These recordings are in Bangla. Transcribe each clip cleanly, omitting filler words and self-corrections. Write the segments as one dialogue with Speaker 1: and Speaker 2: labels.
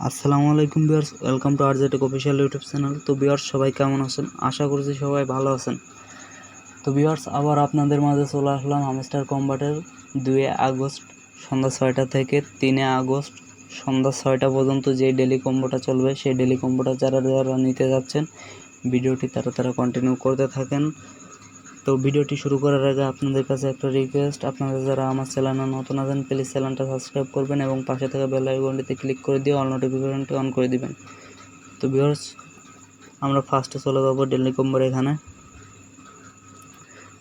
Speaker 1: আসসালামু আলাইকুম viewers, welcome to RJ Tech official YouTube channel. তো ভিউয়ার্স, সবাই কেমন আছেন? আশা করছি সবাই ভালো আছেন। তো ভিউয়ার্স, আবার আপনাদের মাঝে চলে আসলাম হামস্টার কম্বাটের 2 আগস্ট সন্ধ্যা 6টা থেকে 3 আগস্ট সন্ধ্যা 6টা পর্যন্ত যে ডেলি কম্বোটা চলবে, সেই ডেলি কম্বোটা যারা নিতে যাচ্ছেন ভিডিওটি তারা কন্টিনিউ করতে থাকেন। তো ভিডিওটি শুরু করার আগে আপনাদের কাছে একটা রিকোয়েস্ট, আপনারা যারা আমার চ্যানেলে নতুন আছেন প্লিজ চ্যানেলটা সাবস্ক্রাইব করবেন এবং পাশে থাকা বেল আইকনটিতে ক্লিক করে দিয়ে অল নোটিফিকেশনটি অন করে দিবেন। তো ভিউয়ার্স, আমরা ফার্স্টে চলে যাব ডেলি কম্বোর এখানে।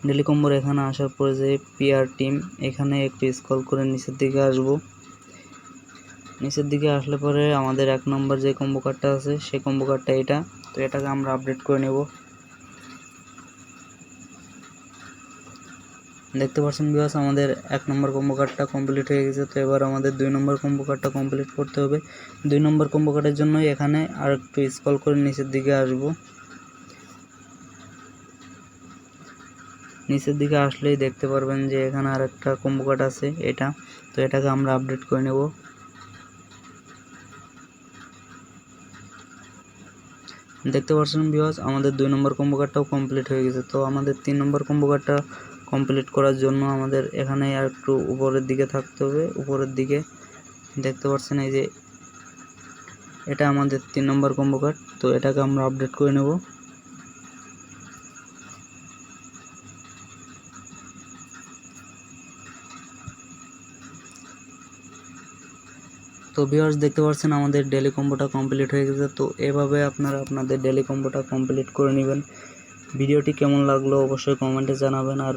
Speaker 1: ডেলি কম্বোর এখানে আসার পরে যে পিআর টিম, এখানে একটু স্ক্রল করে নিচের দিকে আসব। নিচের দিকে আসলে পরে আমাদের 1 নম্বর যে কম্বো কার্ডটা আছে সেই কম্বো কার্ডটা এটা। তো এটাকে আমরা আপডেট করে নেব। দেখতে পাচ্ছেন ভিউয়ার্স, আমাদের 1 নম্বর কম্বো কার্ডটা কমপ্লিট হয়ে গেছে। তো এবার আমাদের 2 নম্বর কম্বো কার্ডটা কমপ্লিট করতে হবে। 2 নম্বর কম্বো কার্ডের জন্য এখানে আর একটু স্ক্রল করে নিচের দিকে আসব। নিচের দিকে আসলেই দেখতে পারবেন যে এখানে আর একটা কম্বো কার্ড আছে এটা। তো এটাকে আমরা আপডেট করে নেব। দেখতে পাচ্ছেন ভিউয়ার্স, আমাদের 2 নম্বর কম্বো কার্ডটাও কমপ্লিট হয়ে গেছে। তো আমাদের 3 নম্বর কম্বো কার্ডটা কমপ্লিট করার জন্য আমাদের এখানে আর একটু উপরের দিকে থাকতে হবে। উপরের দিকে দেখতে পাচ্ছেন এই যে এটা আমাদের 3 নম্বর কম্বো কার্ড। তো এটাকে আমরা আপডেট করে নেব। তো ভিউয়ার্স, দেখতে পাচ্ছেন আমাদের ডেলি কম্বোটা কমপ্লিট হয়ে গেছে। তো এভাবে আপনারা আপনাদের ডেলি কম্বোটা কমপ্লিট করে নেবেন। ভিডিওটি কেমন লাগলো অবশ্যই কমেন্টে জানাবেন। আর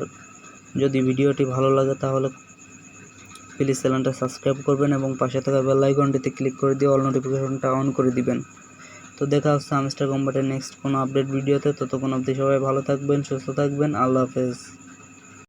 Speaker 1: যদি ভিডিওটি ভালো লাগে তাহলে প্লিজ চ্যানেলটা সাবস্ক্রাইব করবেন এবং পাশে থাকা বেল আইকনটিতে ক্লিক করে দিয়ে অল নোটিফিকেশনটা অন করে দিবেন। তো দেখা হচ্ছে হামস্টার কম্বাটের নেক্সট কোনো আপডেট ভিডিওতে। ততক্ষণ অবধি সবাই ভালো থাকবেন, সুস্থ থাকবেন। আল্লাহ হাফেজ।